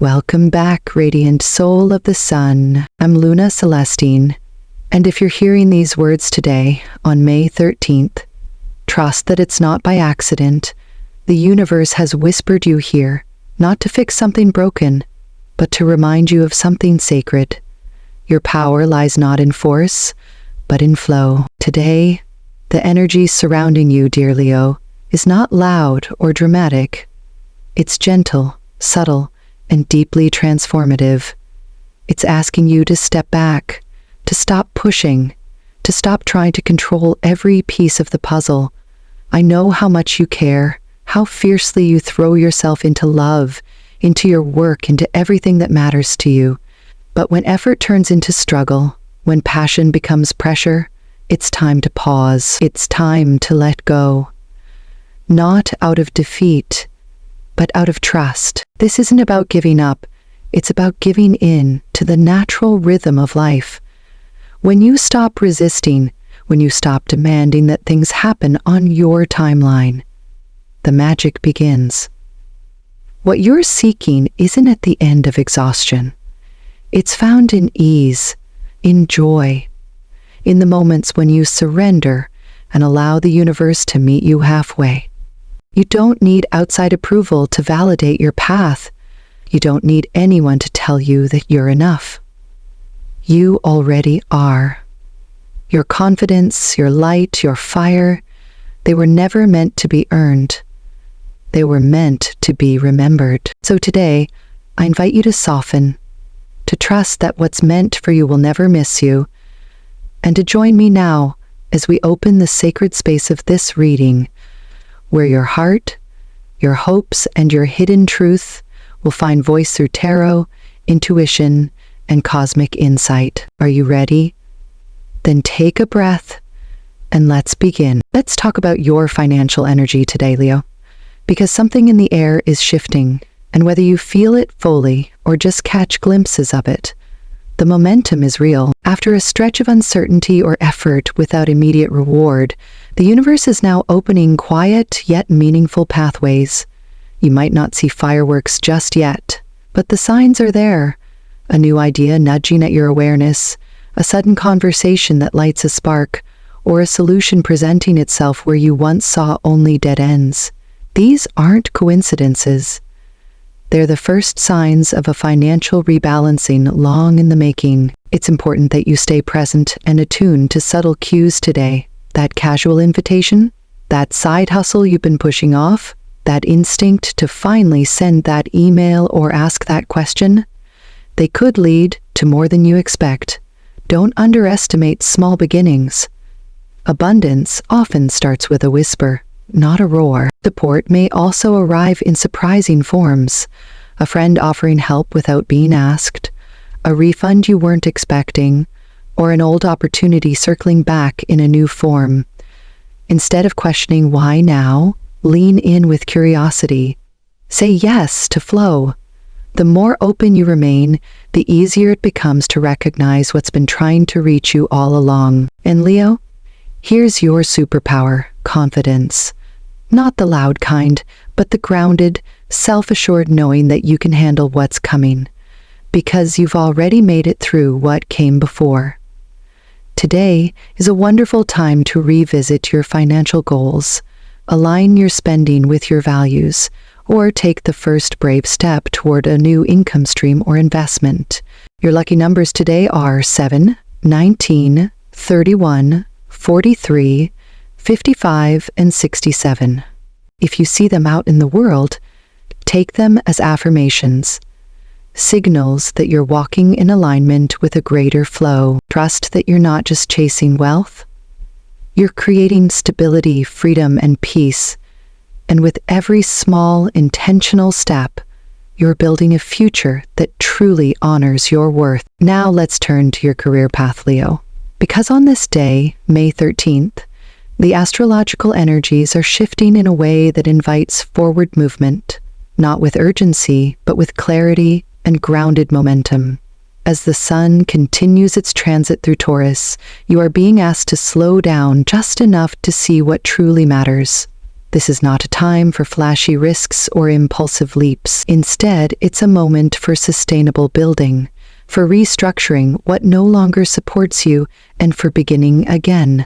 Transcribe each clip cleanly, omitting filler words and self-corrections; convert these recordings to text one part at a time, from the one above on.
Welcome back, radiant soul of the sun. I'm Luna Celestine, and if you're hearing these words today, on May 13th, trust that it's not by accident. The universe has whispered you here, not to fix something broken, but to remind you of something sacred. Your power lies not in force, but in flow. Today, the energy surrounding you, dear Leo, is not loud or dramatic. It's gentle, subtle, and deeply transformative. It's asking you to step back, to stop pushing, to stop trying to control every piece of the puzzle. I know how much you care, how fiercely you throw yourself into love, into your work, into everything that matters to you. But when effort turns into struggle, when passion becomes pressure, it's time to pause. It's time to let go. Not out of defeat, but out of trust. This isn't about giving up. It's about giving in to the natural rhythm of life. When you stop resisting, when you stop demanding that things happen on your timeline, the magic begins. What you're seeking isn't at the end of exhaustion. It's found in ease, in joy, in the moments when you surrender and allow the universe to meet you halfway. You don't need outside approval to validate your path. You don't need anyone to tell you that you're enough. You already are. Your confidence, your light, your fire, they were never meant to be earned. They were meant to be remembered. So today, I invite you to soften, to trust that what's meant for you will never miss you, and to join me now as we open the sacred space of this reading, where your heart, your hopes, and your hidden truth will find voice through tarot, intuition, and cosmic insight. Are you ready? Then take a breath and let's begin. Let's talk about your financial energy today, Leo, because something in the air is shifting, and whether you feel it fully or just catch glimpses of it, the momentum is real. After a stretch of uncertainty or effort without immediate reward, the universe is now opening quiet yet meaningful pathways. You might not see fireworks just yet, but the signs are there. A new idea nudging at your awareness, a sudden conversation that lights a spark, or a solution presenting itself where you once saw only dead ends. These aren't coincidences. They're the first signs of a financial rebalancing long in the making. It's important that you stay present and attuned to subtle cues today. That casual invitation, that side hustle you've been pushing off, that instinct to finally send that email or ask that question, they could lead to more than you expect. Don't underestimate small beginnings. Abundance often starts with a whisper, not a roar. Support may also arrive in surprising forms. A friend offering help without being asked, a refund you weren't expecting, or an old opportunity circling back in a new form. Instead of questioning why now, lean in with curiosity. Say yes to flow. The more open you remain, the easier it becomes to recognize what's been trying to reach you all along. And Leo, here's your superpower, confidence. Not the loud kind, but the grounded, self-assured knowing that you can handle what's coming, because you've already made it through what came before. Today is a wonderful time to revisit your financial goals, align your spending with your values, or take the first brave step toward a new income stream or investment. Your lucky numbers today are 7, 19, 31, 43, 55, and 67. If you see them out in the world, take them as affirmations, signals that you're walking in alignment with a greater flow. Trust that you're not just chasing wealth, you're creating stability, freedom, and peace. And with every small, intentional step, you're building a future that truly honors your worth. Now let's turn to your career path, Leo. Because on this day, May 13th, the astrological energies are shifting in a way that invites forward movement, not with urgency, but with clarity and grounded momentum. As the sun continues its transit through Taurus, you are being asked to slow down just enough to see what truly matters. This is not a time for flashy risks or impulsive leaps. Instead, it's a moment for sustainable building, for restructuring what no longer supports you, and for beginning again.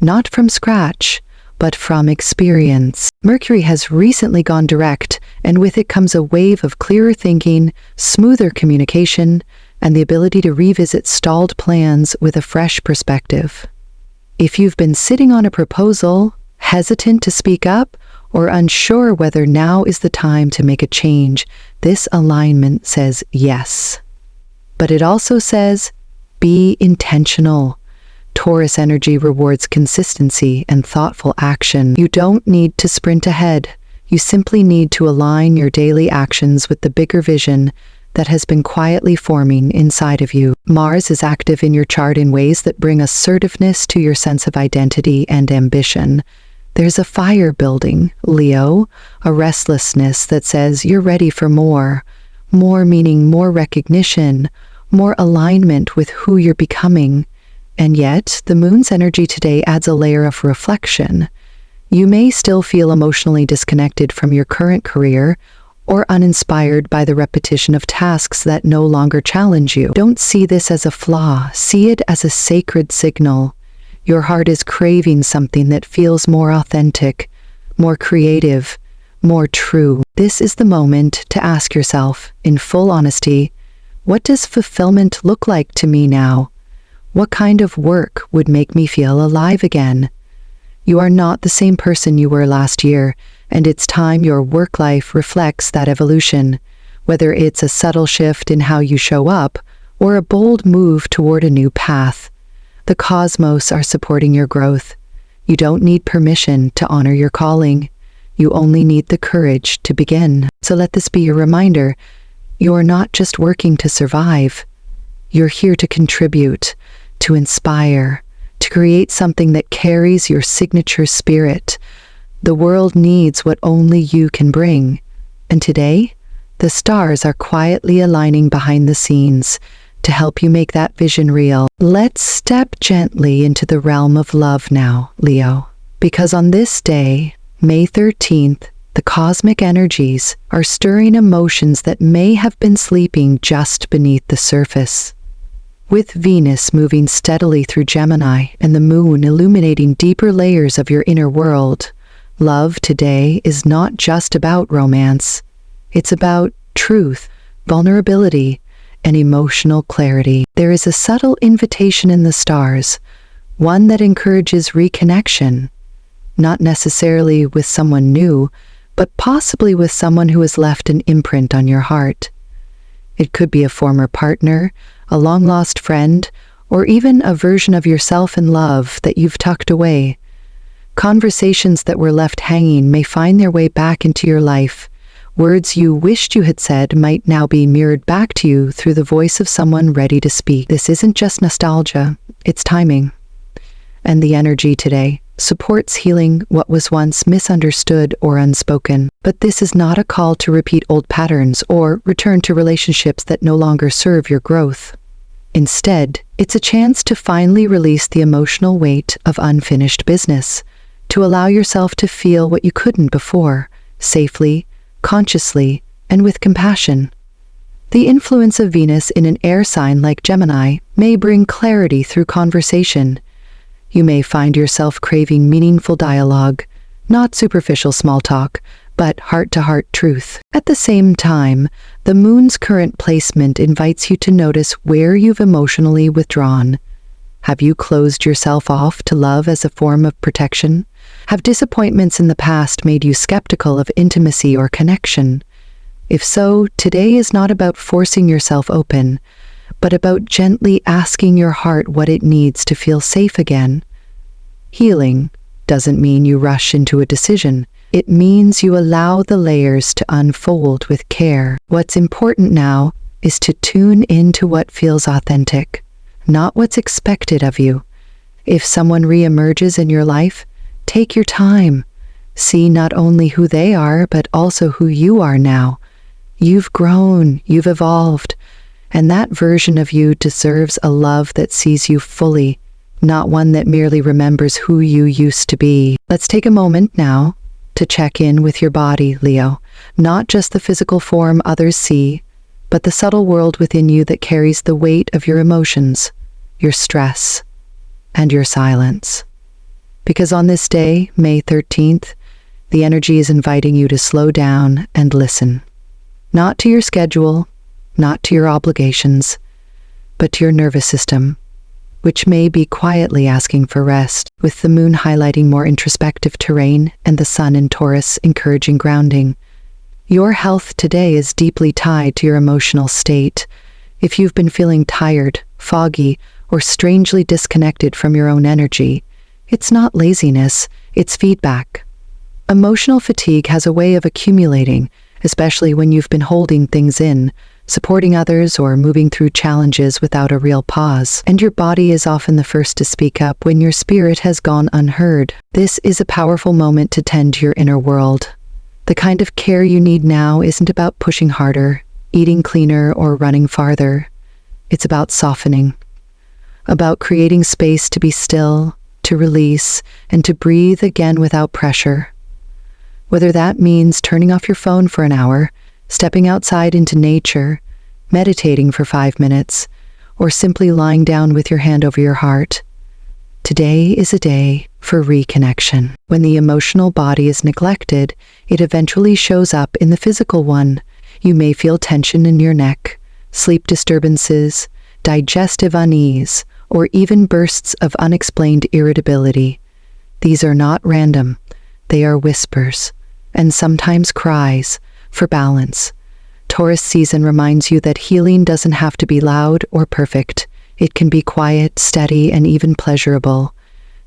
Not from scratch, but from experience. Mercury has recently gone direct, and with it comes a wave of clearer thinking, smoother communication, and the ability to revisit stalled plans with a fresh perspective. If you've been sitting on a proposal, hesitant to speak up, or unsure whether now is the time to make a change, this alignment says yes. But it also says, be intentional. Taurus energy rewards consistency and thoughtful action. You don't need to sprint ahead. You simply need to align your daily actions with the bigger vision that has been quietly forming inside of you. Mars is active in your chart in ways that bring assertiveness to your sense of identity and ambition. There's a fire building, Leo, a restlessness that says you're ready for more. More meaning more recognition, more alignment with who you're becoming. And yet, the moon's energy today adds a layer of reflection. You may still feel emotionally disconnected from your current career or uninspired by the repetition of tasks that no longer challenge you. Don't see this as a flaw. See it as a sacred signal. Your heart is craving something that feels more authentic, more creative, more true. This is the moment to ask yourself, in full honesty, what does fulfillment look like to me now? What kind of work would make me feel alive again? You are not the same person you were last year, and it's time your work life reflects that evolution, whether it's a subtle shift in how you show up or a bold move toward a new path. The cosmos are supporting your growth. You don't need permission to honor your calling. You only need the courage to begin. So let this be your reminder. You're not just working to survive. You're here to contribute, to inspire, to create something that carries your signature spirit. The world needs what only you can bring. And today, the stars are quietly aligning behind the scenes to help you make that vision real. Let's step gently into the realm of love now, Leo. Because on this day, May 13th, the cosmic energies are stirring emotions that may have been sleeping just beneath the surface. With Venus moving steadily through Gemini and the moon illuminating deeper layers of your inner world, love today is not just about romance. It's about truth, vulnerability, and emotional clarity. There is a subtle invitation in the stars, one that encourages reconnection, not necessarily with someone new, but possibly with someone who has left an imprint on your heart. It could be a former partner, a long-lost friend, or even a version of yourself in love that you've tucked away. Conversations that were left hanging may find their way back into your life. Words you wished you had said might now be mirrored back to you through the voice of someone ready to speak. This isn't just nostalgia, it's timing. And the energy today supports healing what was once misunderstood or unspoken. But this is not a call to repeat old patterns or return to relationships that no longer serve your growth. Instead, it's a chance to finally release the emotional weight of unfinished business, to allow yourself to feel what you couldn't before, safely, consciously, and with compassion. The influence of Venus in an air sign like Gemini may bring clarity through conversation. You may find yourself craving meaningful dialogue, not superficial small talk, but heart-to-heart truth. At the same time, the moon's current placement invites you to notice where you've emotionally withdrawn. Have you closed yourself off to love as a form of protection? Have disappointments in the past made you skeptical of intimacy or connection? If so, today is not about forcing yourself open, but about gently asking your heart what it needs to feel safe again. Healing doesn't mean you rush into a decision. It means you allow the layers to unfold with care. What's important now is to tune into what feels authentic, not what's expected of you. If someone reemerges in your life, take your time. See not only who they are, but also who you are now. You've grown, you've evolved, and that version of you deserves a love that sees you fully, not one that merely remembers who you used to be. Let's take a moment now to check in with your body, Leo. Not just the physical form others see, but the subtle world within you that carries the weight of your emotions, your stress, and your silence. Because on this day, May 13th, the energy is inviting you to slow down and listen. Not to your schedule, not to your obligations, but to your nervous system, which may be quietly asking for rest, with the moon highlighting more introspective terrain and the sun in Taurus encouraging grounding. Your health today is deeply tied to your emotional state. If you've been feeling tired, foggy, or strangely disconnected from your own energy, it's not laziness, it's feedback. Emotional fatigue has a way of accumulating, especially when you've been holding things in, supporting others, or moving through challenges without a real pause. And your body is often the first to speak up when your spirit has gone unheard. This is a powerful moment to tend to your inner world. The kind of care you need now isn't about pushing harder, eating cleaner, or running farther. It's about softening, about creating space to be still, to release, and to breathe again without pressure. Whether that means turning off your phone for an hour, stepping outside into nature, meditating for 5 minutes, or simply lying down with your hand over your heart, today is a day for reconnection. When the emotional body is neglected, it eventually shows up in the physical one. You may feel tension in your neck, sleep disturbances, digestive unease, or even bursts of unexplained irritability. These are not random. They are whispers, and sometimes cries, for balance. Taurus season reminds you that healing doesn't have to be loud or perfect. It can be quiet, steady, and even pleasurable.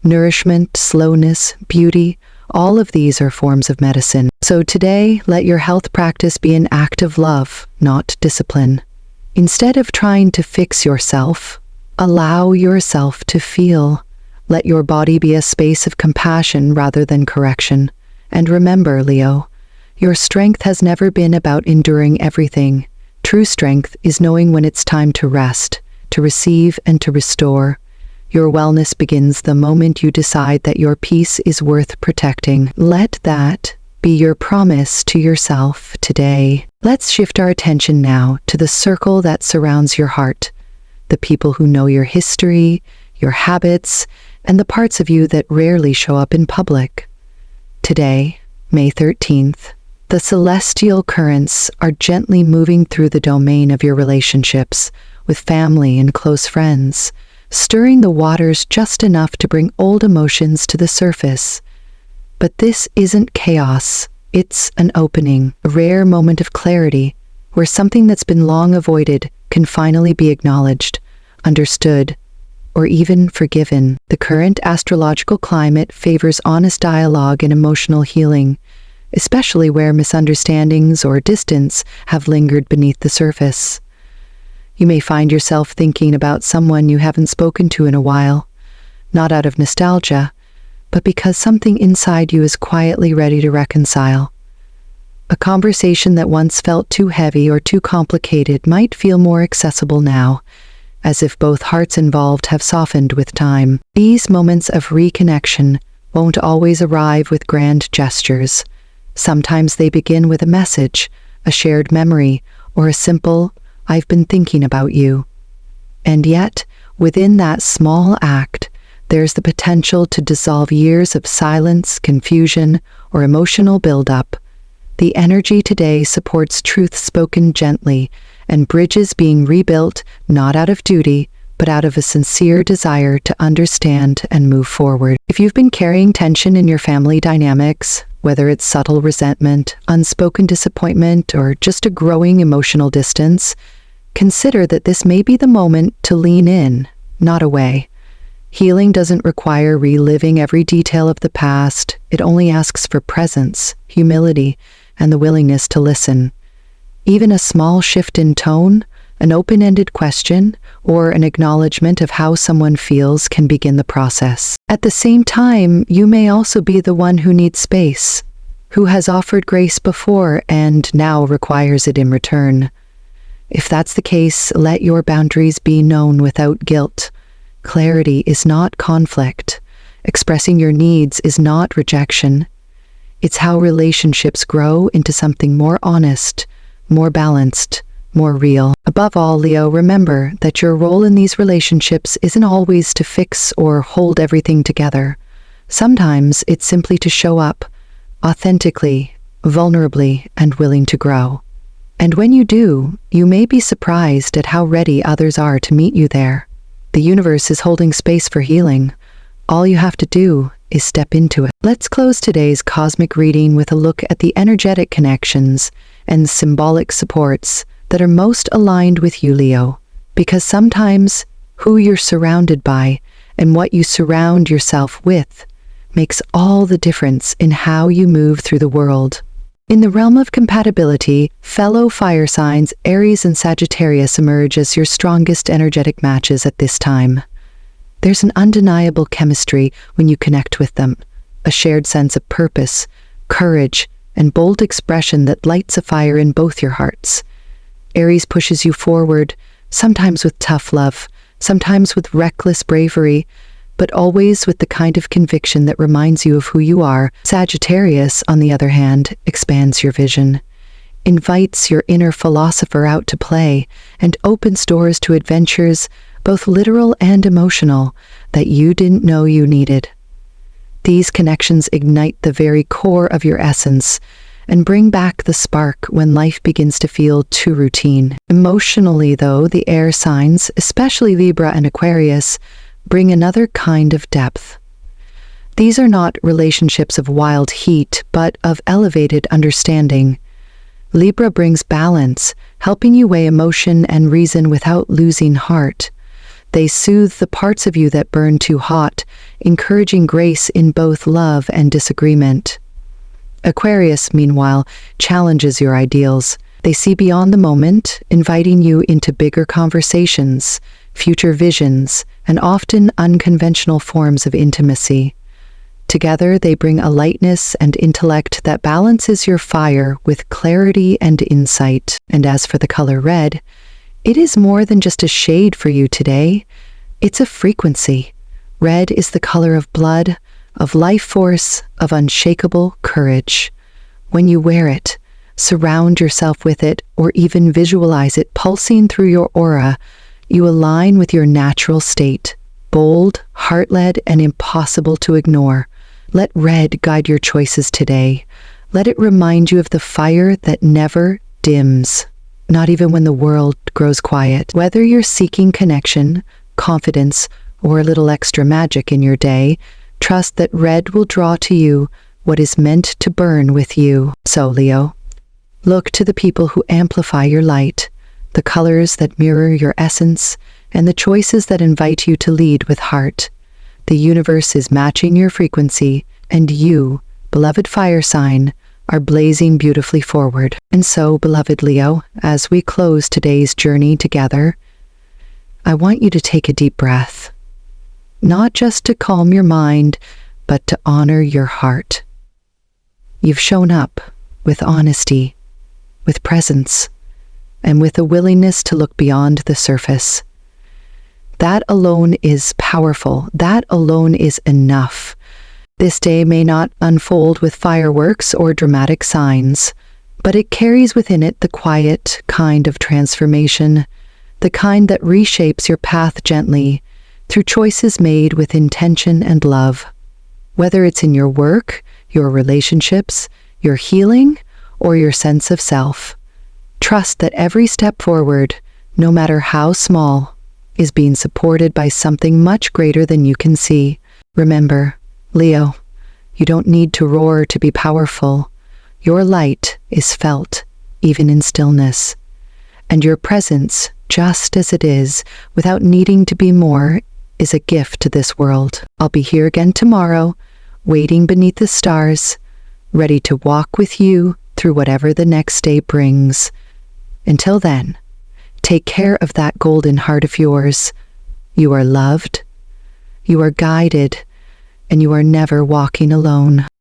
Nourishment, slowness, beauty, all of these are forms of medicine. So today, let your health practice be an act of love, not discipline. Instead of trying to fix yourself, allow yourself to feel. Let your body be a space of compassion rather than correction. And remember, Leo, your strength has never been about enduring everything. True strength is knowing when it's time to rest, to receive, and to restore. Your wellness begins the moment you decide that your peace is worth protecting. Let that be your promise to yourself today. Let's shift our attention now to the circle that surrounds your heart, the people who know your history, your habits, and the parts of you that rarely show up in public. Today, May 13th, the celestial currents are gently moving through the domain of your relationships with family and close friends, stirring the waters just enough to bring old emotions to the surface. But this isn't chaos, it's an opening, a rare moment of clarity, where something that's been long avoided can finally be acknowledged, understood, or even forgiven. The current astrological climate favors honest dialogue and emotional healing, especially where misunderstandings or distance have lingered beneath the surface. You may find yourself thinking about someone you haven't spoken to in a while, not out of nostalgia, but because something inside you is quietly ready to reconcile. A conversation that once felt too heavy or too complicated might feel more accessible now, as if both hearts involved have softened with time. These moments of reconnection won't always arrive with grand gestures. Sometimes they begin with a message, a shared memory, or a simple, "I've been thinking about you." And yet, within that small act, there's the potential to dissolve years of silence, confusion, or emotional buildup. The energy today supports truth spoken gently and bridges being rebuilt not out of duty, but out of a sincere desire to understand and move forward. If you've been carrying tension in your family dynamics, whether it's subtle resentment, unspoken disappointment, or just a growing emotional distance, consider that this may be the moment to lean in, not away. Healing doesn't require reliving every detail of the past. It only asks for presence, humility, and the willingness to listen. Even a small shift in tone, an open-ended question, or an acknowledgement of how someone feels can begin the process. At the same time, you may also be the one who needs space, who has offered grace before and now requires it in return. If that's the case, let your boundaries be known without guilt. Clarity is not conflict. Expressing your needs is not rejection. It's how relationships grow into something more honest, more balanced, more real. Above all, Leo, remember that your role in these relationships isn't always to fix or hold everything together. Sometimes it's simply to show up, authentically, vulnerably, and willing to grow. And when you do, you may be surprised at how ready others are to meet you there. The universe is holding space for healing. All you have to do is step into it. Let's close today's cosmic reading with a look at the energetic connections and symbolic supports that are most aligned with you, Leo, because sometimes who you're surrounded by and what you surround yourself with makes all the difference in how you move through the world. In the realm of compatibility, fellow fire signs Aries and Sagittarius emerge as your strongest energetic matches at this time. There's an undeniable chemistry when you connect with them, a shared sense of purpose, courage, and bold expression that lights a fire in both your hearts. Aries pushes you forward, sometimes with tough love, sometimes with reckless bravery, but always with the kind of conviction that reminds you of who you are. Sagittarius, on the other hand, expands your vision, invites your inner philosopher out to play, and opens doors to adventures, both literal and emotional, that you didn't know you needed. These connections ignite the very core of your essence and bring back the spark when life begins to feel too routine. Emotionally, though, the air signs, especially Libra and Aquarius, bring another kind of depth. These are not relationships of wild heat, but of elevated understanding. Libra brings balance, helping you weigh emotion and reason without losing heart. They soothe the parts of you that burn too hot, encouraging grace in both love and disagreement. Aquarius, meanwhile, challenges your ideals. They see beyond the moment, inviting you into bigger conversations, future visions, and often unconventional forms of intimacy. Together, they bring a lightness and intellect that balances your fire with clarity and insight. And as for the color red, it is more than just a shade for you today. It's a frequency. Red is the color of blood, of life force, of unshakable courage. When you wear it, surround yourself with it, or even visualize it pulsing through your aura, you align with your natural state, bold, heart-led, and impossible to ignore. Let red guide your choices today. Let it remind you of the fire that never dims, not even when the world grows quiet. Whether you're seeking connection, confidence, or a little extra magic in your day, trust that red will draw to you what is meant to burn with you. So, Leo, look to the people who amplify your light, the colors that mirror your essence, and the choices that invite you to lead with heart. The universe is matching your frequency, and you, beloved fire sign, are blazing beautifully forward. And so, beloved Leo, as we close today's journey together, I want you to take a deep breath. Not just to calm your mind, but to honor your heart. You've shown up with honesty, with presence, and with a willingness to look beyond the surface. That alone is powerful. That alone is enough. This day may not unfold with fireworks or dramatic signs, but it carries within it the quiet kind of transformation, the kind that reshapes your path gently, through choices made with intention and love. Whether it's in your work, your relationships, your healing, or your sense of self, trust that every step forward, no matter how small, is being supported by something much greater than you can see. Remember, Leo, you don't need to roar to be powerful. Your light is felt, even in stillness. And your presence, just as it is, without needing to be more, is a gift to this world. I'll be here again tomorrow, waiting beneath the stars, ready to walk with you through whatever the next day brings. Until then, take care of that golden heart of yours. You are loved, you are guided, and you are never walking alone.